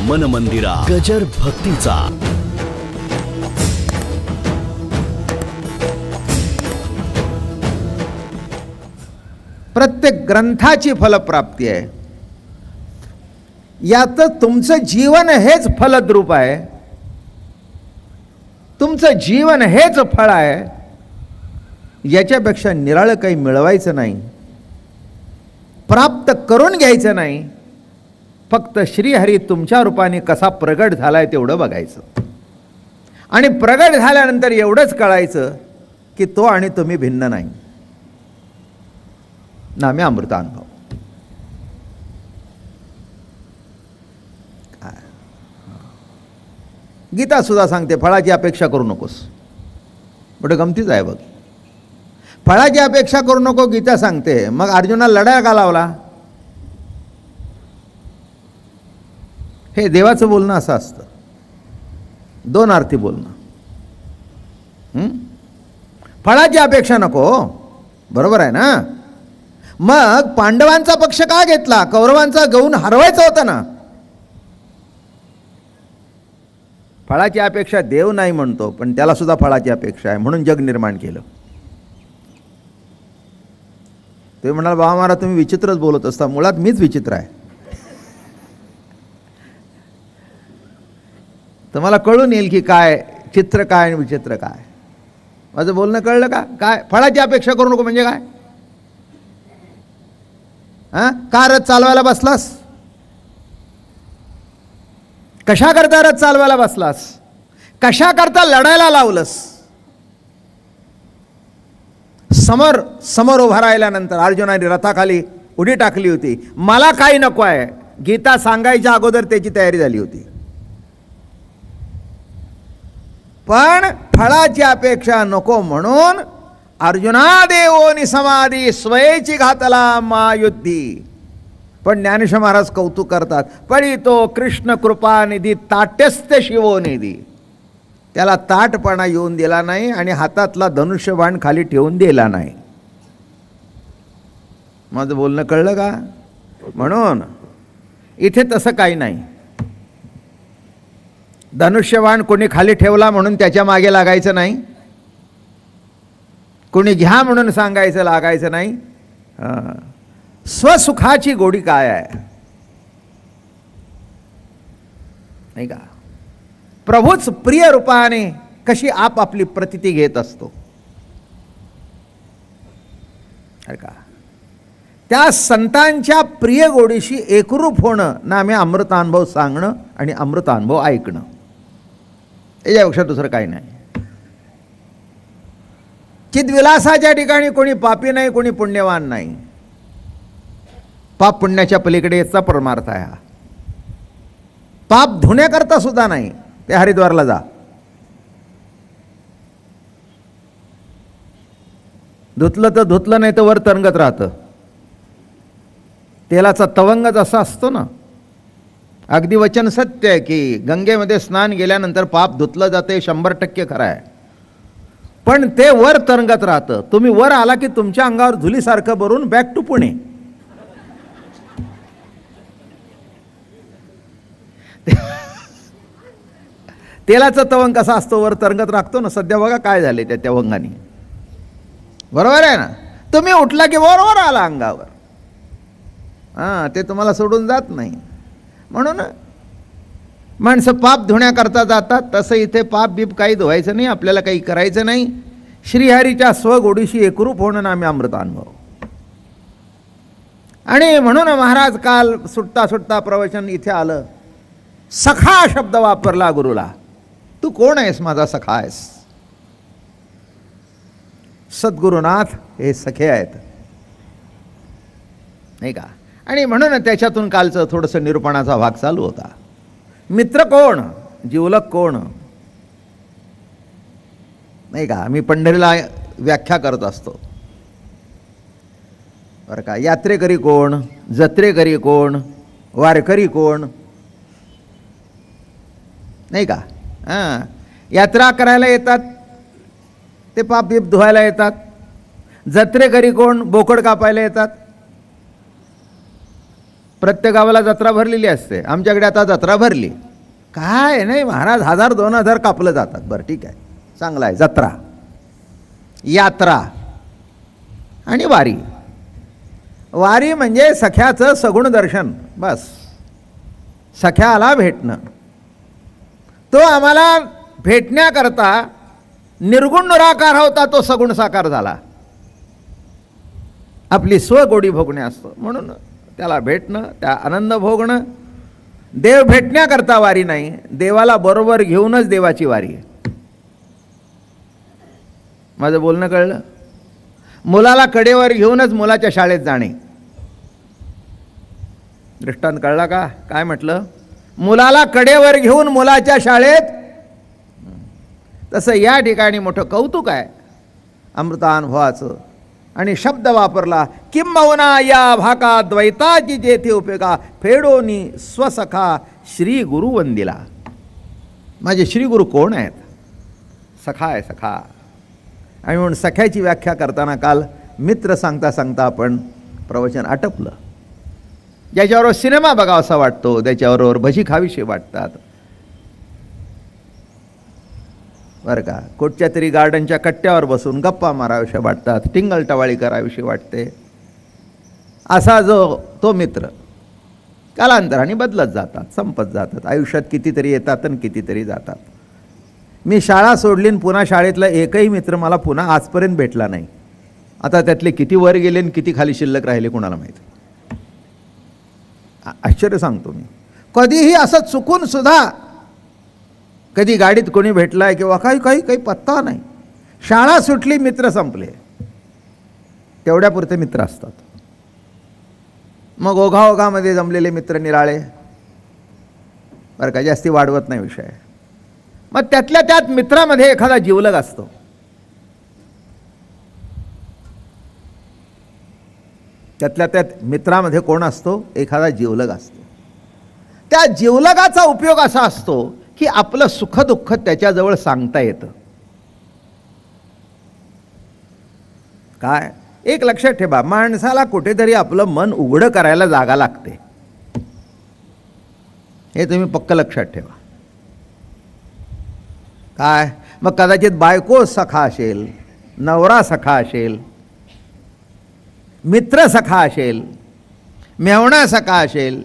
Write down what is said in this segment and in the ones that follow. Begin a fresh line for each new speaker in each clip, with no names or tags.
मन मंदिरा गजर भक्तीचा.
प्रत्येक ग्रंथाची फलप्राप्ती आहे. यात तुमचं जीवन हेच फलद्रूप आहे. तुमचं जीवन हेच फळ आहे. याच्यापेक्षा निराळं काही मिळवायचं नाही, प्राप्त करून घ्यायचं नाही. फक्त श्रीहरी तुमच्या रूपाने कसा प्रगट झालाय तेवढं बघायचं. आणि प्रगट झाल्यानंतर एवढंच कळायचं की तो आणि तुम्ही भिन्न नाही. नामे अमृतानुभव. गीता सुद्धा सांगते फळाची अपेक्षा करू नकोस. मोठं गमतीच आहे बघ. फळाची अपेक्षा करू नको गीता सांगते. मग अर्जुनाला लढाया का लावला? हे देवाचं बोलणं असं असतं, दोन अर्थी बोलणं. फळाची अपेक्षा नको, बरोबर आहे ना. मग पांडवांचा पक्ष का घेतला? कौरवांचा गौण हरवायचा होता ना. फळाची अपेक्षा देव नाही म्हणतो, पण त्याला सुद्धा फळाची अपेक्षा आहे, म्हणून जग निर्माण केलं. ते म्हणाल बाबा महाराज तुम्ही विचित्रच बोलत असता. मुळात मीच विचित्र आहे. तुम्हाला कळून येईल की काय चित्र काय आणि विचित्र काय. माझं बोलणं कळलं का? काय फळाची अपेक्षा करू नको म्हणजे काय? का रथ चालवायला बसलास? कशा करता रथ चालवायला बसलास? कशा करता लढायला लावलंस? समोर उभा राहिल्यानंतर अर्जुनाने रथाखाली उडी टाकली होती. मला काही नको आहे, गीता सांगायच्या अगोदर त्याची तयारी झाली होती. पण फळाची अपेक्षा नको म्हणून अर्जुना देवोनी समाधी स्वयेची घातला महायुद्धी. पण ज्ञानेश्वर महाराज कौतुक करतात, पडी तो कृष्ण कृपानिधी ताट्यस्थ शिवोनिधी. त्याला ताटपणा येऊन दिला नाही आणि हातातला धनुष्यबाण खाली ठेवून दिला नाही. माझं बोलणं कळलं का? म्हणून इथे तसं काही नाही. धनुष्यबाण कोणी खाली ठेवला म्हणून त्याच्या मागे लागायचं नाही, कोणी घ्या म्हणून सांगायचं लागायचं नाही. स्वसुखाची गोडी काय आहे नाही का? प्रभूच प्रिय रूपाने कशी आपली प्रतिती घेत असतो का? त्या संतांच्या प्रिय गोडीशी एकरूप होणं नामे अमृतानुभव सांगणं आणि अमृतानुभव ऐकणं. याच्यापेक्षा दुसरं काही नाही. चिद्विलासाच्या ठिकाणी कोणी पापी नाही, कोणी पुण्यवान नाही. पाप पुण्याच्या पलीकडे याचा परमार्थ आहे. हा पाप धुण्याकरता सुद्धा नाही. ते हरिद्वारला जा, धुतलं तर धुतलं, नाही तर वर तरंगत राहतं. तेलाचा तवंगच असा असतो ना. अगदी वचन सत्य आहे की गंगेमध्ये स्नान गेल्यानंतर पाप धुतलं जाते, 100% खरं आहे. पण ते वर तरंगत राहतं. तुम्ही वर आला की तुमच्या अंगावर धुलीसारखं भरून बॅक टू पुणे. तेलाचा तवंग कसा असतो? वर तरंगत राखतो ना. सध्या बघा काय झाले त्या तवंगाने. बरोबर आहे ना. तुम्ही उठला की वर आला अंगावर. ते तुम्हाला सोडून जात नाही. म्हणून माणसं पाप धुण्याकरता जातात. तसं इथे पाप बीप काही धुवायचं नाही, आपल्याला काही करायचं नाही. श्रीहरीच्या स्वगोडीशी एकरूप होणं नामे अमृतानुभव. आणि म्हणून महाराज काल सुटता सुटता प्रवचन इथे आलं. सखा शब्द वापरला गुरुला. तू कोण आहेस? माझा सखा आहेस. सद्गुरुनाथ हे सखे आहेत नाही का? आणि म्हणून त्याच्यातून कालचं थोडंसं निरूपणाचा भाग चालू होता. मित्र कोण? जिवलक कोण नाही का? मी पंढरीला व्याख्या करत असतो बरं का. यात्रेकरी कोण? जत्रेकरी कोण? वारकरी कोण नाही का? यात्रा करायला येतात ते पाप बीप धुवायला येतात. जत्रेकरी कोण? बोकड कापायला येतात. प्रत्येक गावाला जत्रा भरलेली असते. आमच्याकडे आता जत्रा भरली काय नाही महाराज, 1000-2000 कापलं जातात. बरं ठीक आहे, चांगलं आहे. जत्रा, यात्रा आणि वारी. वारी म्हणजे सख्याचं सगुण दर्शन. बस, सख्याला भेटणं. तो आम्हाला भेटण्याकरता निर्गुण निराकार होता, तो सगुण साकार झाला. आपली स्वगोडी भोगणे असतं म्हणून त्याला भेटणं, त्या आनंद भोगणं. देव भेटण्याकरता वारी नाही, देवाला बरोबर घेऊनच देवाची वारी आहे. माझं बोलणं कळलं? मुलाला कडेवर घेऊनच मुलाच्या शाळेत जाणे. दृष्टांत कळला का? काय म्हटलं? मुलाला कडेवर घेऊन मुलाच्या शाळेत. तसं या ठिकाणी मोठं कौतुक आहे अमृतानुभवाचं. आणि शब्द वापरला, किंबहुना या भाका द्वैताची जेथे उपयोगा फेडोनी स्वसखा श्री गुरु वंदिला. माझे श्री गुरु कोण आहेत? सखा आहे, सखा. आणि म्हणून सख्याची व्याख्या करताना काल मित्र सांगता सांगता आपण प्रवचन आटपलं. ज्याच्याबरोबर सिनेमा बघावासा वाटतो, त्याच्याबरोबर भजी खावीशी वाटतात, बरं का. कुठच्या तरी गार्डनच्या कट्ट्यावर बसून गप्पा माराविषयी वाटतात, टिंगल टवाळी कराविषयी वाटते. असा जो तो मित्र कालांतराने बदलत जातात, संपत जातात. आयुष्यात कितीतरी येतात आणि कितीतरी जातात. मी शाळा सोडली आणि पुन्हा शाळेतला एकही मित्र मला पुन्हा आजपर्यंत भेटला नाही. आता त्यातले किती वर गेले आणि किती खाली शिल्लक राहिले कोणाला माहीत. आश्चर्य सांगतो मी. कधीही असं चुकून सुद्धा कधी गाडीत कोणी भेटलाय किंवा काही काही काही पत्ता नाही. शाळा सुटली, मित्र संपले, तेवढ्यापुरते मित्र असतात. मग ओघाओघामध्ये जमलेले मित्र निराळे, बरं का, जास्ती वाढवत नाही विषय. मग त्यातल्या त्यात मित्रामध्ये एखादा जिवलग असतो. त्यातल्या त्यात मित्रामध्ये कोण असतो? एखादा जिवलग असतो. त्या जिवलगाचा उपयोग असा असतो की आपलं सुखदुःख त्याच्याजवळ सांगता येतं. काय एक लक्षात ठेवा, माणसाला कुठेतरी आपलं मन उघडं करायला जागा लागते. हे तुम्ही पक्क लक्षात ठेवा. काय मग कदाचित बायको सखा असेल, नवरा सखा असेल, मित्र सखा असेल, मेवणा सखा असेल,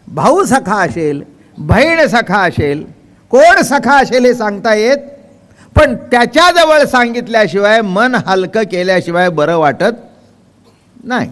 भाऊ सखा असेल, बहीण सखा असेल, कोण सखा असेल हे सांगता येत. पण त्याच्याजवळ सांगितल्याशिवाय, मन हलकं केल्याशिवाय बरं वाटत नाही.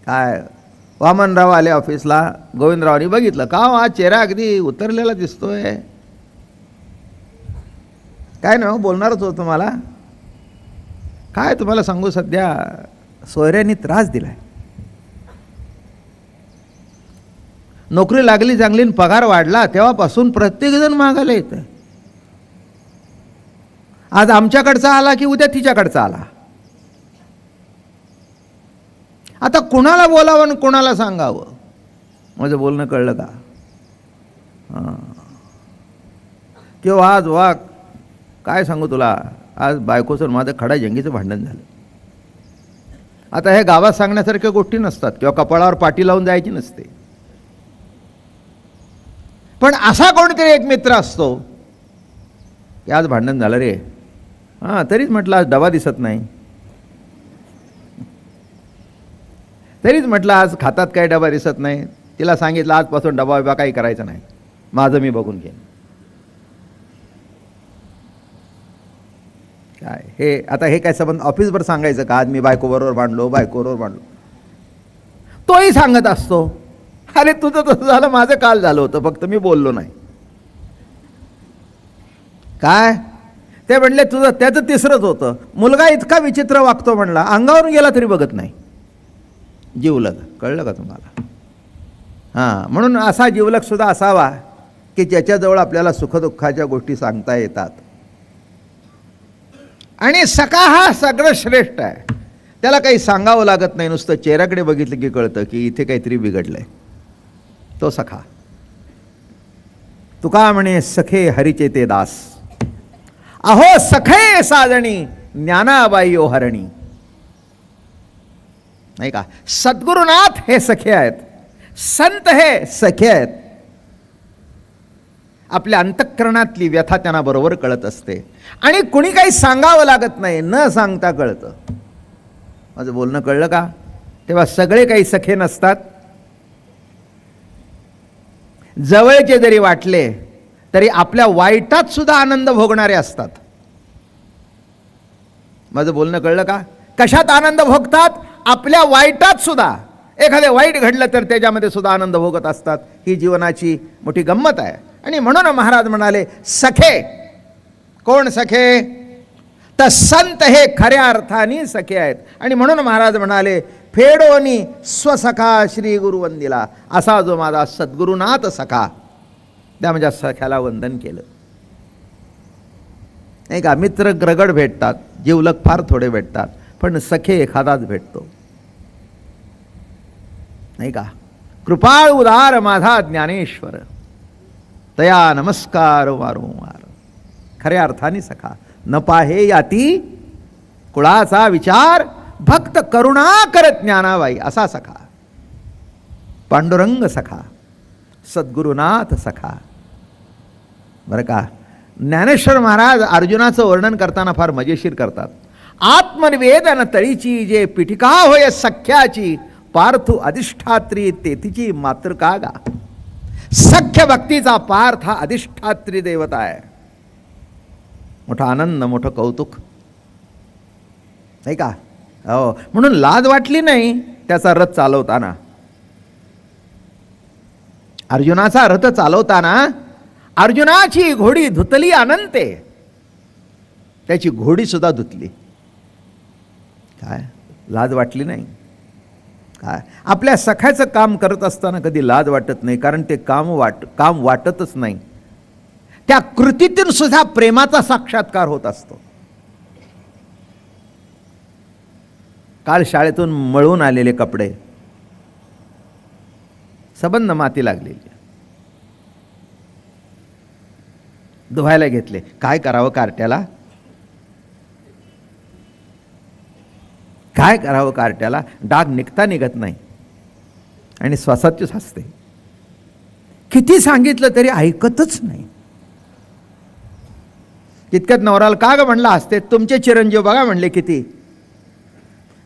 काय वामनराव आले ऑफिसला, गोविंदरावनी बघितलं, का हा चेहरा अगदी उतरलेला दिसतोय. काय नाही बोलणारच होतं मला. काय तुम्हाला सांगू, सध्या सोयऱ्यांनी त्रास दिलाय. नोकरी लागली चांगली आणि पगार वाढला तेव्हापासून प्रत्येकजण मागायला येतं. आज आमच्याकडचा आला की उद्या तिच्याकडचा आला. आता कुणाला बोलावं आणि कुणाला सांगावं? माझं बोलणं कळलं का? हां. किंवा आज वा काय सांगू तुला, आज बायकोचं माझं खडाजंगीचं भांडण झालं. आता हे गावात सांगण्यासारख्या गोष्टी नसतात किंवा कपाळावर पाटी लावून जायची नसते. पण असा कोणतरी एक मित्र असतो की आज भांडण झालं रे, हां तरीच म्हटलं आज डबा दिसत नाही, तरीच म्हटलं आज खातात काय डबा दिसत नाही. तिला सांगितलं आजपासून डबा बिबा काही करायचं नाही, माझं मी बघून घेईन. काय हे आता हे काय संबंध ऑफिसवर सांगायचं का आज मी बायकोबरोबर भांडलो, बायकोबरोबर भांडलो. तोही सांगत असतो, अरे तुझं तसं झालं, माझं काल झालं होतं, फक्त मी बोललो नाही. काय ते म्हणले तुझं, त्याचं तिसरंच होतं. मुलगा इतका विचित्र वागतो म्हणला, अंगावरून गेला तरी बघत नाही. जिवलग, कळलं का तुम्हाला? हां, म्हणून असा जिवलग सुद्धा असावा की ज्याच्याजवळ आपल्याला सुखदुःखाच्या गोष्टी सांगता येतात. आणि सखा हा सगळं श्रेष्ठ आहे. त्याला काही सांगावं लागत नाही, नुसतं चेहऱ्याकडे बघितलं की कळतं की इथे काहीतरी बिघडलंय. तो सखा. तुका म्हणे सखे हरीचे ते दास, अहो सखे साजणी ज्ञानाबाई ओ हरणी. नाही का. सद्गुरुनाथ हे सखे आहेत, संत हे सखे आहेत. आपल्या अंतःकरणातली व्यथा त्यांना बरोबर कळत असते आणि कुणी काही सांगावं लागत नाही, न सांगता कळतं. माझं बोलणं कळलं का? तेव्हा सगळे काही सखे नसतात. जवळचे जरी वाटले तरी आपल्या वाईटात सुद्धा आनंद भोगणारे असतात. माझं बोलणं कळलं का? कशात आनंद भोगतात? आपल्या वाईटात सुद्धा. एखादे वाईट घडलं तर त्याच्यामध्ये सुद्धा आनंद भोगत असतात. ही जीवनाची मोठी गंमत आहे. आणि म्हणून महाराज म्हणाले सखे. कोण सखे? तर संत हे खऱ्या अर्थाने सखे आहेत. आणि म्हणून महाराज म्हणाले फेडोनी स्वसखा श्री गुरुवंदिला. असा जो माझा सद्गुरुनाथ सखा, त्या माझ्या सख्याला वंदन केलं. नाही का. मित्र ग्रगड भेटतात, जीवलग फार थोडे भेटतात, पण सखे एखादाच भेटतो. नाही का. कृपाळ उदार माझा ज्ञानेश्वर, तया नमस्कार वारंवार. खऱ्या अर्थाने सखा. न पाहे याती कुळाचा विचार, भक्त करुणा करत ज्ञानाबाई. असा सखा. पांडुरंग सखा, सद्गुरुनाथ सखा. बरं का. ज्ञानेश्वर महाराज अर्जुनाचं वर्णन करताना फार मजेशीर करतात. आत्मनिवेदन तळीची जे पिटिका होय सख्याची, पार्थू अधिष्ठात्री तेथीची मातृका गा. सख्य भक्तीचा पार्थ हा अधिष्ठात्री देवता आहे. मोठा आनंद, मोठं कौतुक. नाही का. हो. म्हणून लाज वाटली नाही त्याचा रथ चालवताना. अर्जुनाचा रथ चालवताना अर्जुनाची घोडी धुतली अनंते, त्याची घोडी सुद्धा धुतली. काय लाज वाटली नाही. काय आपल्या सख्याचं काम करत असताना कधी लाज वाटत नाही, कारण ते काम वाटतच नाही. त्या कृतीतून सुद्धा प्रेमाचा साक्षात्कार होत असतो. काल शाळेतून मळून आलेले कपडे सबंध माती लागलेली, धुवायला घेतले. काय करावं कार्ट्याला? काय करावं कार्ट्याला? डाग निघता निघत नाही आणि श्वासाचीच हसते. किती सांगितलं तरी ऐकतच नाही. तितक्यात नवराला का ग म्हणला हसते? तुमचे चिरंजीव बघा म्हणले किती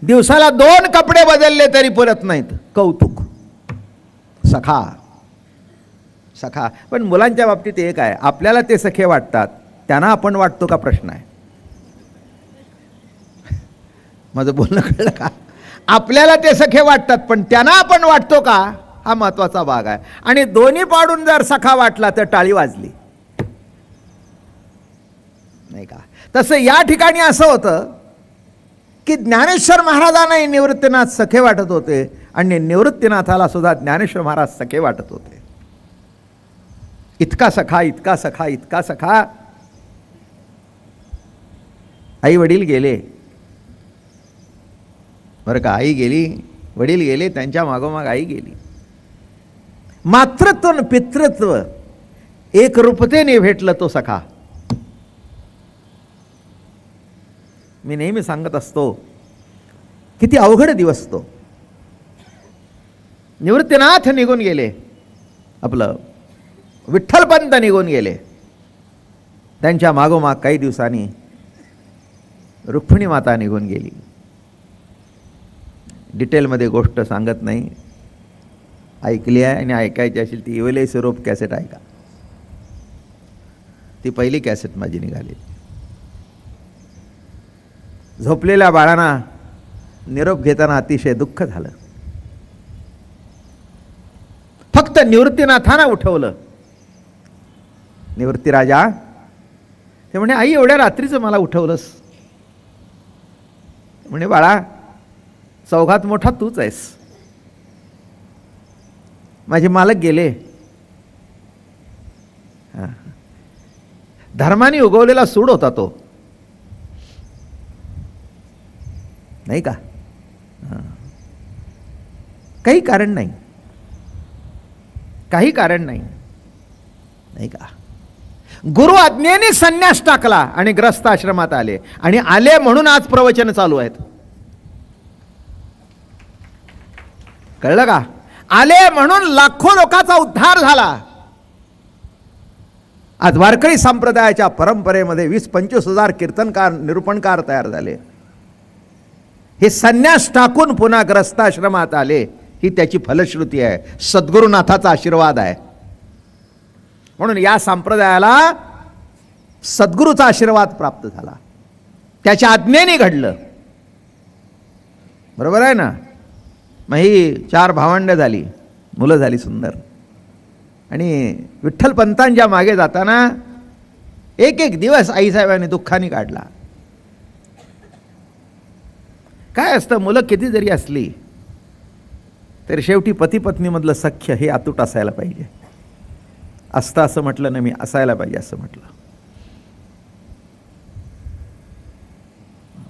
दिवसाला 2 कपडे बदलले तरी पुरत नाहीत. कौतुक. सखा सखा. पण मुलांच्या बाबतीत एक आहे, आपल्याला ते सखे वाटतात, त्यांना आपण वाटतो का प्रश्न आहे. माझं बोलणं कळलं का? आपल्याला ते सखे वाटतात पण त्यांना आपण वाटतो का, हा महत्वाचा भाग आहे. आणि दोन्ही पाडून जर सखा वाटला तर टाळी वाजली. नाही का. तसं या ठिकाणी असं होतं की ज्ञानेश्वर महाराजांनाही निवृत्तीनाथ सखे वाटत होते आणि निवृत्तीनाथाला सुद्धा ज्ञानेश्वर महाराज सखे वाटत होते. इतका सखा, इतका सखा, इतका सखा. आई वडील गेले बरं का. आई गेली, वडील गेले, त्यांच्या मागोमाग आई गेली. मातृत्व आणि पितृत्व एक रूपतेने भेटलं तो सखा. मी नेहमी सांगत असतो किती अवघड दिवस तो. निवृत्तीनाथ निघून गेले, आपलं विठ्ठलपंत निघून गेले. त्यांच्या मागोमाग काही दिवसांनी रुक्मिणी माता निघून गेली. डिटेलमध्ये गोष्ट सांगत नाही, ऐकली आहे आणि ऐकायची असेल ती इवले स्वरूप कॅसेट ऐका. ती पहिली कॅसेट माझी निघाली. झोपलेल्या बाळांना निरोप घेताना अतिशय दुःख झालं. फक्त निवृत्तीनाथांना उठवलं. निवृत्ती राजा ते म्हणे आई एवढ्या रात्रीचं मला उठवलंस? म्हणे बाळा चौघात मोठा तूच आहेस. माझे मालक गेले. धर्माने उगवलेला सूड होता तो, नाही का. काही कारण नाही, काही कारण नाही, नाही का. गुरु आज्ञेने संन्यास टाकला आणि ग्रस्त आश्रमात आले. आणि आले म्हणून आज प्रवचन चालू आहेत. कळलं का? आले म्हणून लाखो लोकांचा उद्धार झाला. आज वारकरी संप्रदायाच्या परंपरेमध्ये 20-25 हजार कीर्तनकार निरूपणकार तयार झाले. हे संन्यास टाकून पुन्हा ग्रस्ताश्रमात आले. ही त्याची फलश्रुती आहे, सद्गुरुनाथाचा आशीर्वाद आहे. म्हणून या संप्रदायाला सद्गुरूचा आशीर्वाद प्राप्त झाला, त्याच्या आज्ञेने घडलं. बरोबर आहे ना? मग ही 4 भावंड झाली, मुलं झाली सुंदर. आणि विठ्ठलपंतांच्या मागे जाताना एक दिवस आईसाहेबांनी दुःखाने काढला. काय असतं, मुलं किती जरी असली तर शेवटी पती पत्नीमधलं सख्य हे अतूट असायला पाहिजे. असतं असं म्हटलं नाही मी, असायला पाहिजे असं म्हटलं.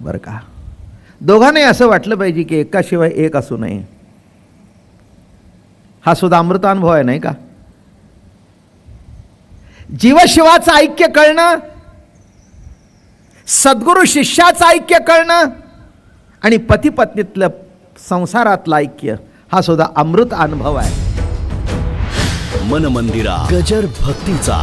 बरं का? दोघांनाही असं वाटलं पाहिजे की एकाशिवाय एक असू नये. हा सुद्धा अमृतानुभव आहे, नाही का? जीवशिवाचं ऐक्य कळणं, सद्गुरु शिष्याचं ऐक्य कळणं आणि पती पत्नीतलं संसारातलं ऐक्य हा सुद्धा अमृत अनुभव आहे.
मन मंदिरा गजर भक्तीचा.